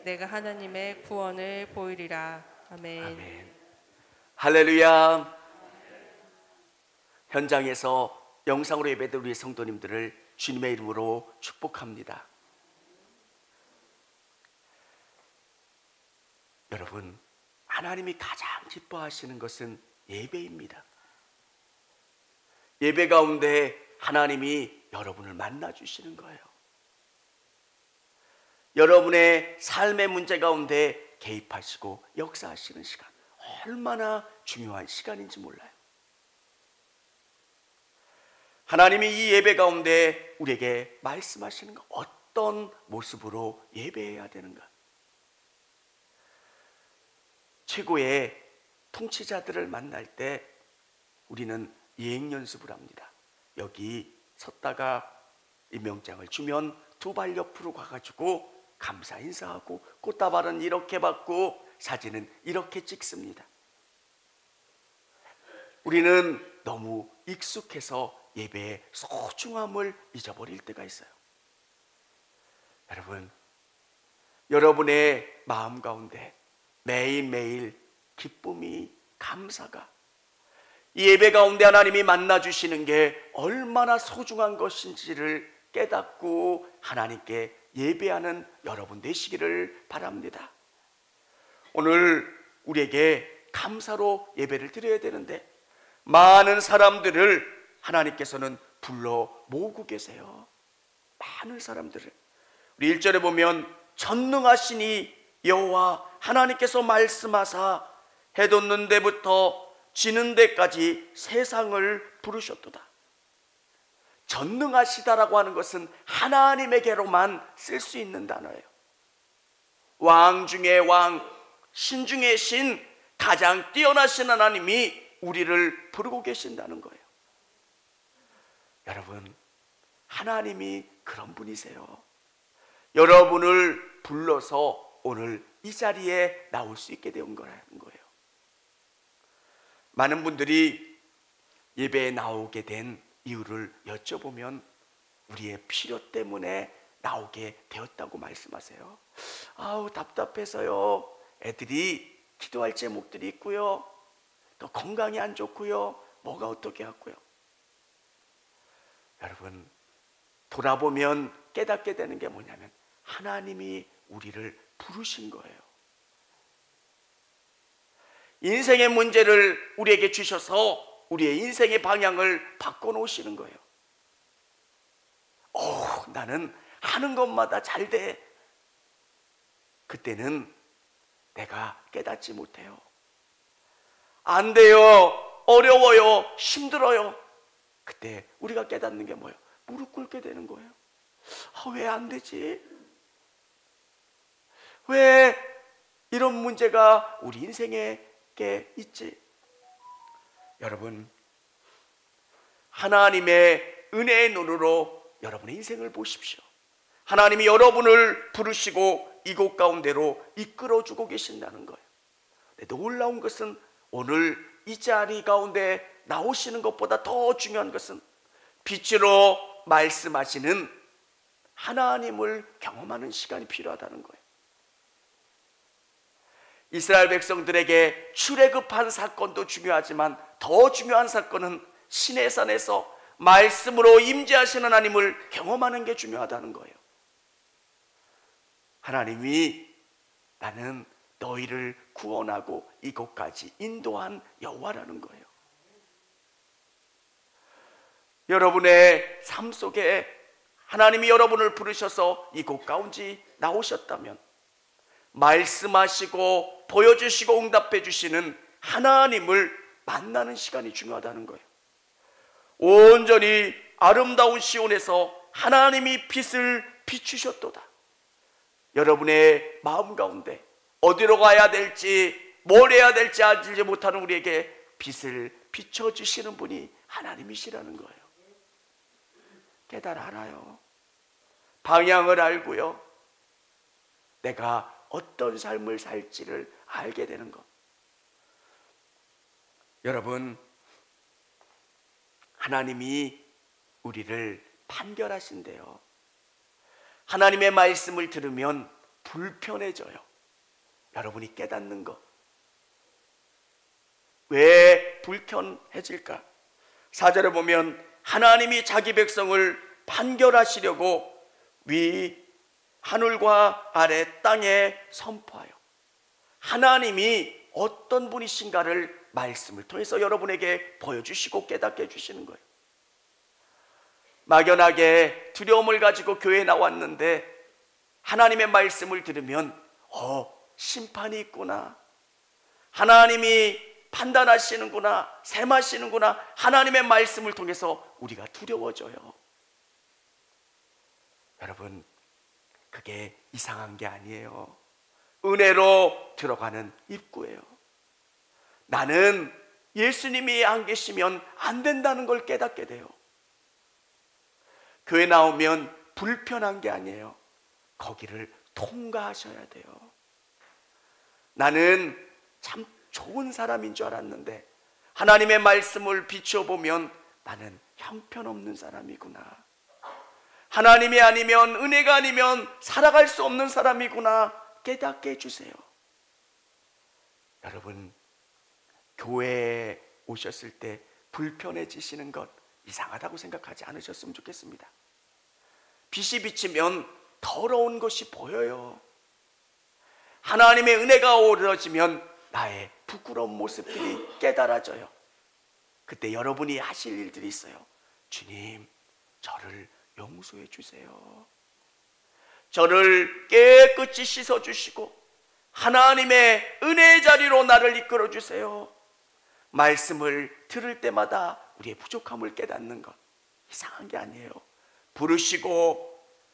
내가 하나님의 구원을 보이리라. 아멘. 아멘. 할렐루야. 현장에서 영상으로 예배드린 우리 성도님들을 주님의 이름으로 축복합니다. 여러분, 하나님이 가장 기뻐하시는 것은 예배입니다. 예배 가운데 하나님이 여러분을 만나 주시는 거예요. 여러분의 삶의 문제 가운데 개입하시고 역사하시는 시간, 얼마나 중요한 시간인지 몰라요. 하나님이 이 예배 가운데 우리에게 말씀하시는 것, 어떤 모습으로 예배해야 되는가? 최고의 통치자들을 만날 때 우리는 예행 연습을 합니다. 여기 섰다가 임명장을 주면 두 발 옆으로 가가지고 감사 인사하고 꽃다발은 이렇게 받고 사진은 이렇게 찍습니다. 우리는 너무 익숙해서 예배의 소중함을 잊어버릴 때가 있어요. 여러분, 여러분의 마음 가운데 매일매일 기쁨이, 감사가, 이 예배 가운데 하나님이 만나주시는 게 얼마나 소중한 것인지를 깨닫고 하나님께 예배하는 여러분 되시기를 바랍니다. 오늘 우리에게 감사로 예배를 드려야 되는데 많은 사람들을 하나님께서는 불러 모으고 계세요. 많은 사람들을. 우리 1절에 보면 전능하시니 여호와 하나님께서 말씀하사 해 돋는 데부터 지는 데까지 세상을 부르셨도다. 전능하시다라고 하는 것은 하나님에게로만 쓸 수 있는 단어예요. 왕 중에 왕, 신 중에 신, 가장 뛰어나신 하나님이 우리를 부르고 계신다는 거예요. 여러분, 하나님이 그런 분이세요. 여러분을 불러서 오늘 이 자리에 나올 수 있게 된 거라는 거예요. 많은 분들이 예배에 나오게 된 이유를 여쭤보면 우리의 필요 때문에 나오게 되었다고 말씀하세요. 아우, 답답해서요. 애들이 기도할 제목들이 있고요. 또 건강이 안 좋고요. 뭐가 어떻게 하고요. 여러분, 돌아보면 깨닫게 되는 게 뭐냐면 하나님이 우리를 부르신 거예요. 인생의 문제를 우리에게 주셔서 우리의 인생의 방향을 바꿔놓으시는 거예요. 나는 하는 것마다 잘 돼. 그때는 내가 깨닫지 못해요. 안 돼요. 어려워요. 힘들어요. 그때 우리가 깨닫는 게 뭐예요? 무릎 꿇게 되는 거예요. 왜 안 되지? 왜 이런 문제가 우리 인생에 있지? 여러분, 하나님의 은혜의 눈으로 여러분의 인생을 보십시오. 하나님이 여러분을 부르시고 이곳 가운데로 이끌어주고 계신다는 거예요. 놀라운 것은 오늘 이 자리 가운데 나오시는 것보다 더 중요한 것은 빛으로 말씀하시는 하나님을 경험하는 시간이 필요하다는 거예요. 이스라엘 백성들에게 출애굽한 사건도 중요하지만 더 중요한 사건은 시내산에서 말씀으로 임재하시는 하나님을 경험하는 게 중요하다는 거예요. 하나님이 나는 너희를 구원하고 이곳까지 인도한 여호와라는 거예요. 여러분의 삶 속에 하나님이 여러분을 부르셔서 이곳 가운데 나오셨다면 말씀하시고 보여주시고 응답해 주시는 하나님을 만나는 시간이 중요하다는 거예요. 온전히 아름다운 시온에서 하나님이 빛을 비추셨도다. 여러분의 마음 가운데 어디로 가야 될지 뭘 해야 될지 알지 못하는 우리에게 빛을 비춰주시는 분이 하나님이시라는 거예요. 깨달아요. 방향을 알고요. 내가 어떤 삶을 살지를 알게 되는 것. 여러분, 하나님이 우리를 판결하신대요. 하나님의 말씀을 들으면 불편해져요. 여러분이 깨닫는 것. 왜 불편해질까? 4절에 보면 하나님이 자기 백성을 판결하시려고 위 하늘과 아래 땅에 선포하여, 하나님이 어떤 분이신가를 말씀을 통해서 여러분에게 보여주시고 깨닫게 해주시는 거예요. 막연하게 두려움을 가지고 교회에 나왔는데 하나님의 말씀을 들으면 심판이 있구나, 하나님이 판단하시는구나, 셈하시는구나, 하나님의 말씀을 통해서 우리가 두려워져요. 여러분, 그게 이상한 게 아니에요. 은혜로 들어가는 입구예요. 나는 예수님이 안 계시면 안 된다는 걸 깨닫게 돼요. 교회 나오면 불편한 게 아니에요. 거기를 통과하셔야 돼요. 나는 참 좋은 사람인 줄 알았는데 하나님의 말씀을 비춰보면 나는 형편없는 사람이구나, 하나님이 아니면, 은혜가 아니면 살아갈 수 없는 사람이구나 깨닫게 해주세요. 여러분, 교회에 오셨을 때 불편해지시는 것 이상하다고 생각하지 않으셨으면 좋겠습니다. 빛이 비치면 더러운 것이 보여요. 하나님의 은혜가 어우러지면 나의 부끄러운 모습들이 깨달아져요. 그때 여러분이 하실 일들이 있어요. 주님, 저를 용서해 주세요. 저를 깨끗이 씻어주시고 하나님의 은혜의 자리로 나를 이끌어 주세요. 말씀을 들을 때마다 우리의 부족함을 깨닫는 것 이상한 게 아니에요. 부르시고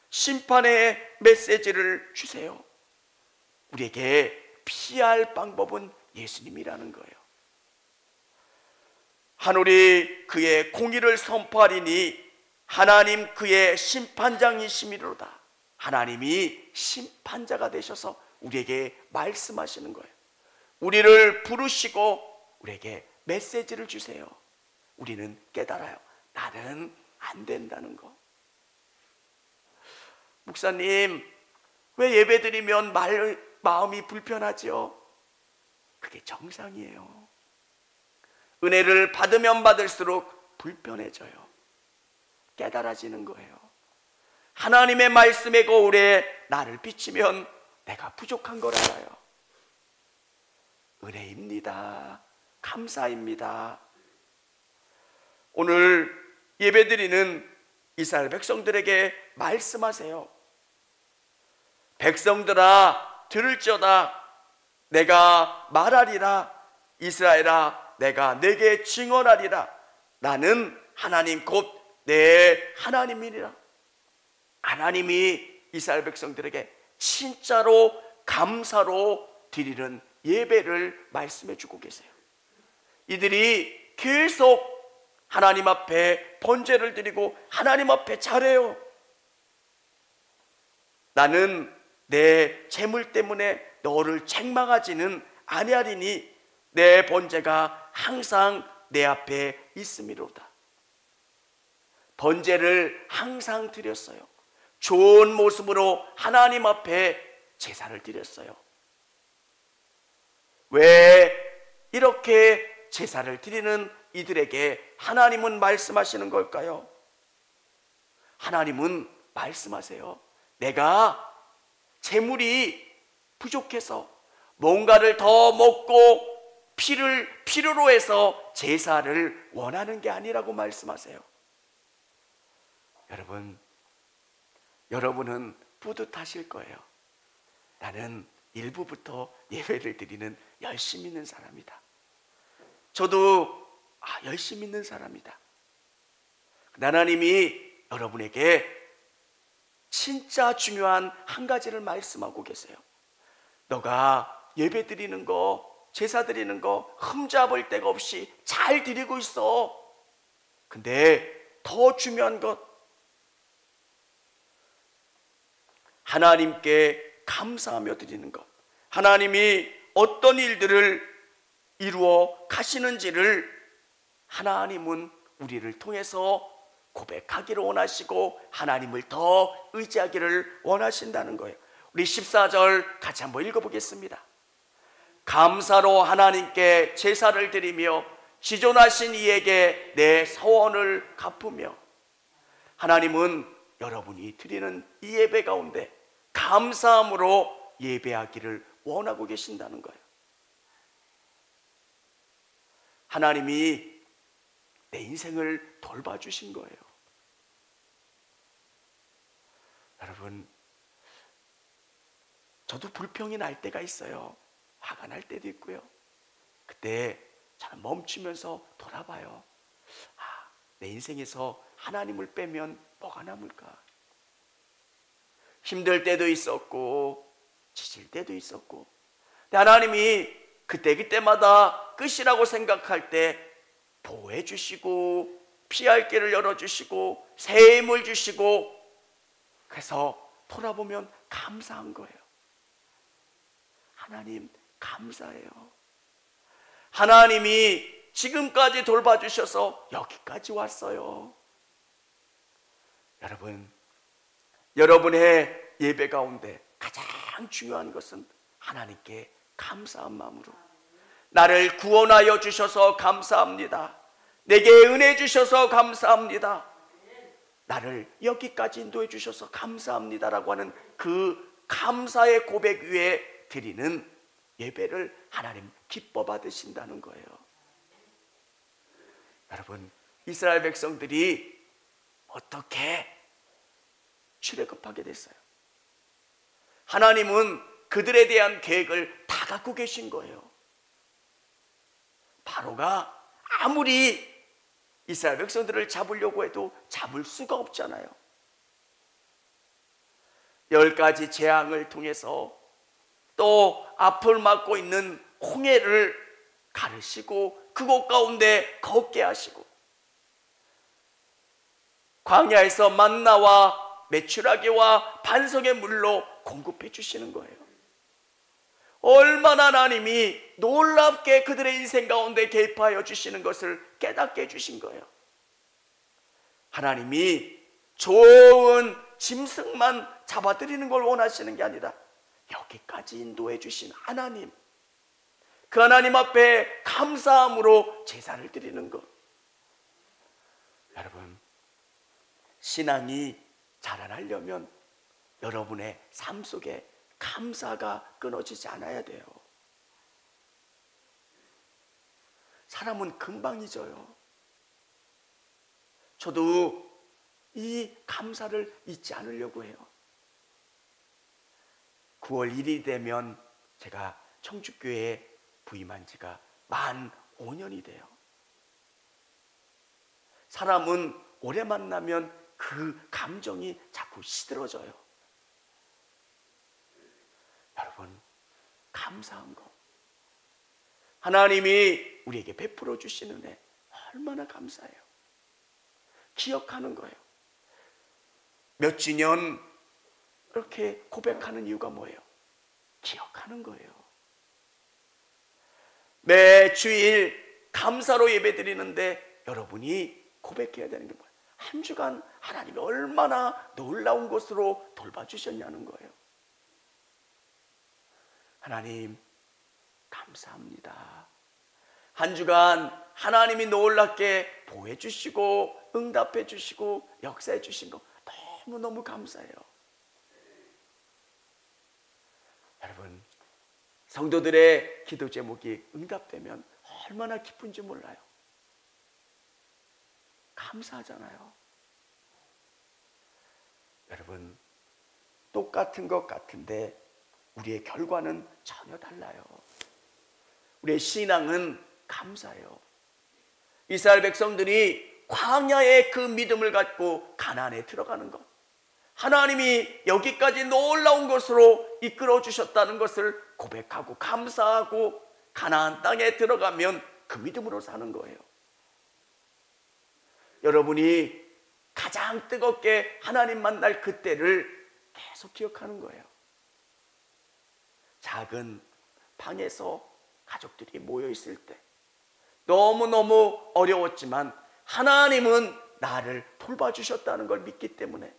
심판의 메시지를 주세요. 우리에게 피할 방법은 예수님이라는 거예요. 하늘이 그의 공의를 선포하리니 하나님 그의 심판장이시미로다. 하나님이 심판자가 되셔서 우리에게 말씀하시는 거예요. 우리를 부르시고 우리에게 메시지를 주세요. 우리는 깨달아요. 나는 안 된다는 거. 목사님, 왜 예배드리면 마음이 불편하죠? 그게 정상이에요. 은혜를 받으면 받을수록 불편해져요. 깨달아지는 거예요. 하나님의 말씀의 거울에 나를 비치면 내가 부족한 걸 알아요. 은혜입니다. 감사입니다. 오늘 예배드리는 이스라엘 백성들에게 말씀하세요. 백성들아 들을지어다. 내가 말하리라. 이스라엘아 내가 내게 증언하리라. 나는 하나님 곧 내 하나님이니라. 하나님이 이스라엘 백성들에게 진짜로 감사로 드리는 예배를 말씀해 주고 계세요. 이들이 계속 하나님 앞에 번제를 드리고 하나님 앞에 잘해요. 나는 내 재물 때문에 너를 책망하지는 아니하리니 내 번제가 항상 내 앞에 있음이로다. 번제를 항상 드렸어요. 좋은 모습으로 하나님 앞에 제사를 드렸어요. 왜 이렇게 제사를 드리는 이들에게 하나님은 말씀하시는 걸까요? 하나님은 말씀하세요. 내가 재물이 부족해서 뭔가를 더 먹고 피를 필요로 해서 제사를 원하는 게 아니라고 말씀하세요. 여러분은 뿌듯하실 거예요. 나는 일부부터 예배를 드리는 열심 있는 사람이다. 저도 열심 있는 사람이다. 하나님이 여러분에게 진짜 중요한 한 가지를 말씀하고 계세요. 너가 예배 드리는 거, 제사 드리는 거 흠잡을 데가 없이 잘 드리고 있어. 근데 더 중요한 것, 하나님께 감사하며 드리는 것, 하나님이 어떤 일들을 이루어 가시는지를 하나님은 우리를 통해서 고백하기를 원하시고 하나님을 더 의지하기를 원하신다는 거예요. 우리 14절 같이 한번 읽어보겠습니다. 감사로 하나님께 제사를 드리며 지존하신 이에게 내 서원을 갚으며. 하나님은 여러분이 드리는 이 예배 가운데 감사함으로 예배하기를 원하고 계신다는 거예요. 하나님이 내 인생을 돌봐주신 거예요. 여러분, 저도 불평이 날 때가 있어요. 화가 날 때도 있고요. 그때 저는 멈추면서 돌아봐요. 내 인생에서 하나님을 빼면 뭐가 남을까? 힘들 때도 있었고 지칠 때도 있었고, 근데 하나님이 그때마다 끝이라고 생각할 때 보호해 주시고 피할 길을 열어주시고 새 힘을 주시고, 그래서 돌아보면 감사한 거예요. 하나님 감사해요. 하나님이 지금까지 돌봐주셔서 여기까지 왔어요. 여러분, 여러분의 예배 가운데 가장 중요한 것은 하나님께 감사한 마음으로, 나를 구원하여 주셔서 감사합니다. 내게 은혜 주셔서 감사합니다. 나를 여기까지 인도해 주셔서 감사합니다라고 하는 그 감사의 고백 위에 드리는 예배를 하나님 기뻐 받으신다는 거예요. 여러분, 이스라엘 백성들이 어떻게 출애굽하게 됐어요? 하나님은 그들에 대한 계획을 다 갖고 계신 거예요. 바로가 아무리 이스라엘 백성들을 잡으려고 해도 잡을 수가 없잖아요. 10가지 재앙을 통해서 또 앞을 막고 있는 홍해를 가르시고 그곳 가운데 걷게 하시고, 광야에서 만나와 메추라기와 반석의 물로 공급해 주시는 거예요. 얼마나 하나님이 놀랍게 그들의 인생 가운데 개입하여 주시는 것을 깨닫게 해주신 거예요. 하나님이 좋은 짐승만 잡아드리는 걸 원하시는 게 아니라 여기까지 인도해 주신 하나님, 그 하나님 앞에 감사함으로 제사를 드리는 것. 여러분, 신앙이 자라나려면 여러분의 삶 속에 감사가 끊어지지 않아야 돼요. 사람은 금방 잊어요. 저도 이 감사를 잊지 않으려고 해요. 9월 1일이 되면 제가 청주교회에 부임한 지가 만 5년이 돼요. 사람은 오래 만나면 그 감정이 자꾸 시들어져요. 여러분, 감사한 거, 하나님이 우리에게 베풀어 주시는 애 얼마나 감사해요. 기억하는 거예요. 몇 주년 이렇게 고백하는 이유가 뭐예요? 기억하는 거예요. 매 주일 감사로 예배 드리는데 여러분이 고백해야 되는 게 뭐예요? 한 주간 하나님이 얼마나 놀라운 것으로 돌봐주셨냐는 거예요. 하나님 감사합니다. 한 주간 하나님이 놀랍게 보호해 주시고 응답해 주시고 역사해 주신 거 너무너무 감사해요. 여러분, 성도들의 기도 제목이 응답되면 얼마나 기쁜지 몰라요. 감사하잖아요. 여러분, 똑같은 것 같은데 우리의 결과는 전혀 달라요. 우리의 신앙은 감사해요. 이스라엘 백성들이 광야의 그 믿음을 갖고 가나안에 들어가는 것, 하나님이 여기까지 놀라운 것으로 이끌어 주셨다는 것을 고백하고 감사하고 가나안 땅에 들어가면 그 믿음으로 사는 거예요. 여러분이 가장 뜨겁게 하나님 만날 그때를 계속 기억하는 거예요. 작은 방에서 가족들이 모여 있을 때 너무너무 어려웠지만 하나님은 나를 돌봐주셨다는 걸 믿기 때문에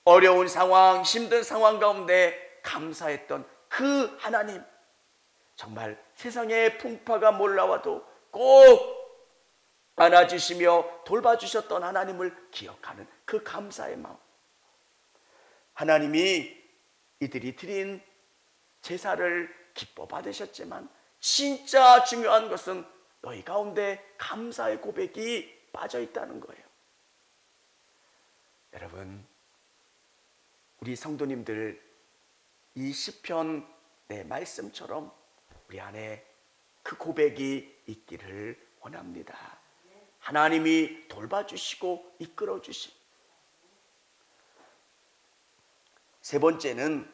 어려운 상황, 힘든 상황 가운데 감사했던 그 하나님, 정말 세상에 풍파가 몰라와도 꼭 안아주시며 돌봐주셨던 하나님을 기억하는 그 감사의 마음. 하나님이 이들이 드린 제사를 기뻐 받으셨지만 진짜 중요한 것은 너희 가운데 감사의 고백이 빠져 있다는 거예요. 여러분, 우리 성도님들 이 시편 말씀처럼 우리 안에 그 고백이 있기를 원합니다. 하나님이 돌봐주시고 이끌어주신. 세 번째는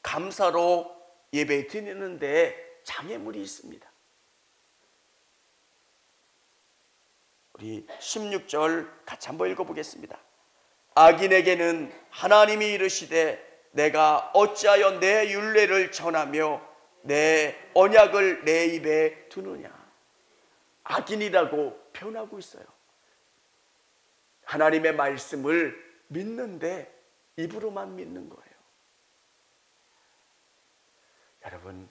감사로 예배 드리는데 장애물이 있습니다. 우리 16절 같이 한번 읽어보겠습니다. 악인에게는 하나님이 이르시되 내가 어찌하여 내 율례를 전하며 내 언약을 내 입에 두느냐. 악인이라고 표현하고 있어요. 하나님의 말씀을 믿는데 입으로만 믿는 거예요. 여러분,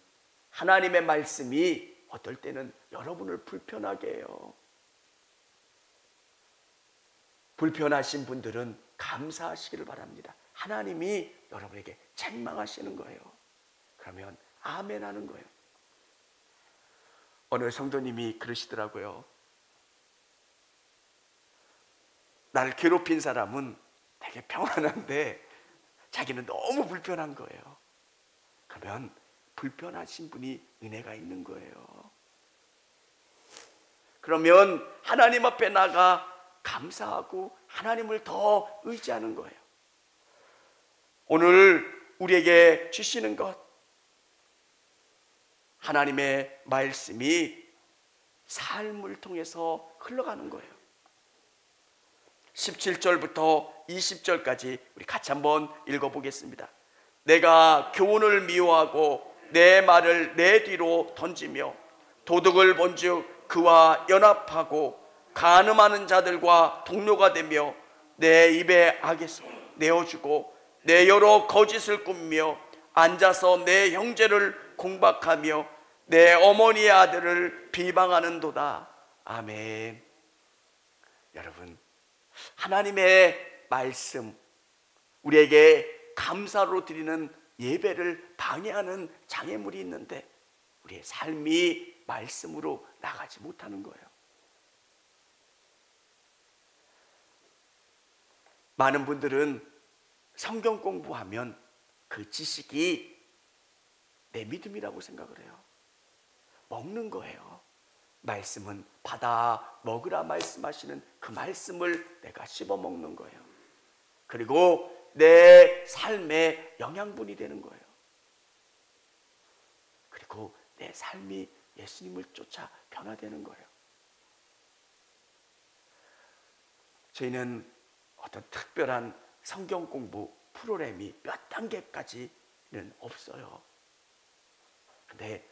하나님의 말씀이 어떨 때는 여러분을 불편하게 해요. 불편하신 분들은 감사하시기를 바랍니다. 하나님이 여러분에게 책망하시는 거예요. 그러면 아멘 하는 거예요. 어느 성도님이 그러시더라고요. 나를 괴롭힌 사람은 되게 평안한데 자기는 너무 불편한 거예요. 그러면 불편하신 분이 은혜가 있는 거예요. 그러면 하나님 앞에 나가 감사하고 하나님을 더 의지하는 거예요. 오늘 우리에게 주시는 것, 하나님의 말씀이 삶을 통해서 흘러가는 거예요. 17절부터 20절까지 우리 같이 한번 읽어보겠습니다. 내가 교훈을 미워하고 내 말을 내 뒤로 던지며 도둑을 본즉 그와 연합하고 간음하는 자들과 동료가 되며 내 입에 악에서 내어주고 내 여러 거짓을 꾸미며 앉아서 내 형제를 공박하며 내 어머니의 아들을 비방하는도다. 아멘. 여러분, 하나님의 말씀, 우리에게 감사로 드리는 예배를 방해하는 장애물이 있는데 우리의 삶이 말씀으로 나가지 못하는 거예요. 많은 분들은 성경 공부하면 그 지식이 내 믿음이라고 생각을 해요. 먹는 거예요. 말씀은 받아 먹으라 말씀하시는 그 말씀을 내가 씹어 먹는 거예요. 그리고 내 삶의 영양분이 되는 거예요. 그리고 내 삶이 예수님을 쫓아 변화되는 거예요. 저희는 어떤 특별한 성경 공부 프로그램이 몇 단계까지는 없어요. 근데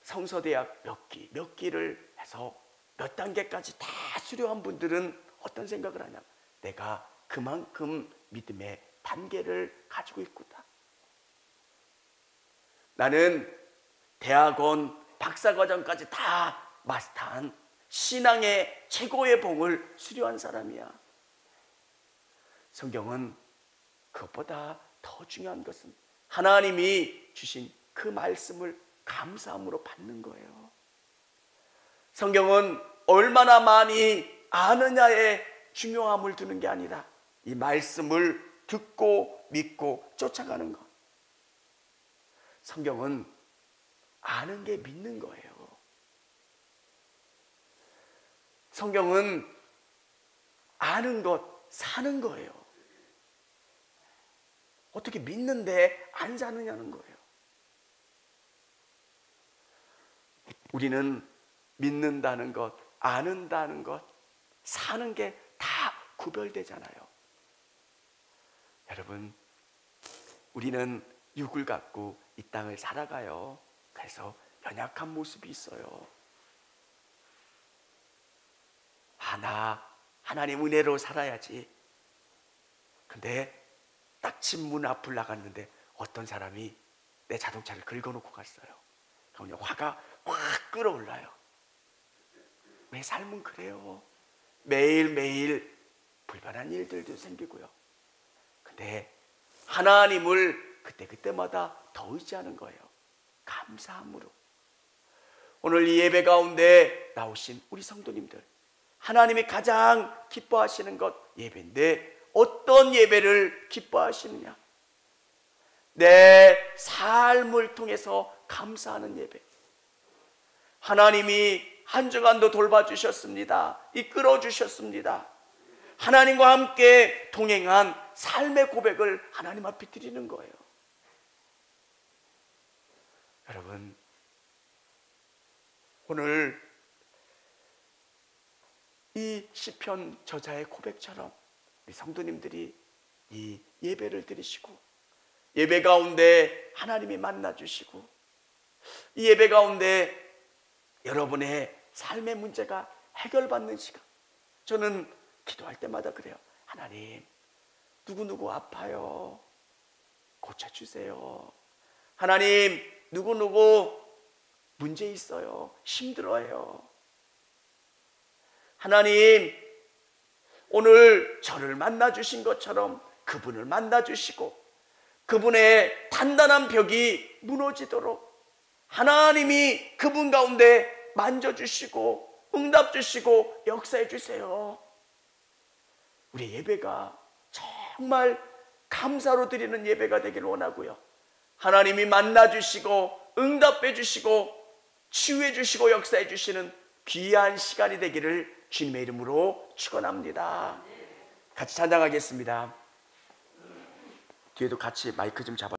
성서대학 몇 기를 해서 몇 단계까지 다 수료한 분들은 어떤 생각을 하냐? 내가 그만큼 믿음의 단계를 가지고 있구나. 나는 대학원 박사과정까지 다 마스터한 신앙의 최고의 봉을 수료한 사람이야. 성경은 그것보다 더 중요한 것은 하나님이 주신 그 말씀을 감사함으로 받는 거예요. 성경은 얼마나 많이 아느냐에 중요함을 두는 게 아니라 이 말씀을 듣고 믿고 쫓아가는 것. 성경은 아는 게 믿는 거예요. 성경은 아는 것, 사는 거예요. 어떻게 믿는데 안 사느냐는 거예요. 우리는 믿는다는 것, 아는다는 것, 사는 게 다 구별되잖아요. 여러분, 우리는 육을 갖고 이 땅을 살아가요. 그래서 연약한 모습이 있어요. 나 하나님 은혜로 살아야지. 근데 딱 집 문 앞을 나갔는데 어떤 사람이 내 자동차를 긁어놓고 갔어요. 그러면 화가 확 끓어올라요. 왜 삶은 그래요? 매일매일 불편한 일들도 생기고요. 근데 하나님을 그때그때마다 더 의지하는 거예요. 감사함으로. 오늘 이 예배 가운데 나오신 우리 성도님들, 하나님이 가장 기뻐하시는 것 예배인데 어떤 예배를 기뻐하시느냐? 내 삶을 통해서 감사하는 예배. 하나님이 한 주간도 돌봐주셨습니다. 이끌어 주셨습니다. 하나님과 함께 동행한 삶의 고백을 하나님 앞에 드리는 거예요. 여러분, 오늘 이 시편 저자의 고백처럼 우리 성도님들이 이 예배를 드리시고 예배 가운데 하나님이 만나주시고 이 예배 가운데 여러분의 삶의 문제가 해결받는 시간. 저는 기도할 때마다 그래요. 하나님, 누구누구 아파요. 고쳐주세요. 하나님, 누구누구 문제 있어요. 힘들어요. 하나님, 오늘 저를 만나주신 것처럼 그분을 만나주시고 그분의 단단한 벽이 무너지도록 하나님이 그분 가운데 만져주시고 응답 주시고 역사해 주세요. 우리 예배가 정말 감사로 드리는 예배가 되기를 원하고요. 하나님이 만나주시고 응답해 주시고 치유해 주시고 역사해 주시는 귀한 시간이 되기를 주님의 이름으로 축원합니다. 같이 찬양하겠습니다. 뒤에도 같이 마이크 좀 잡아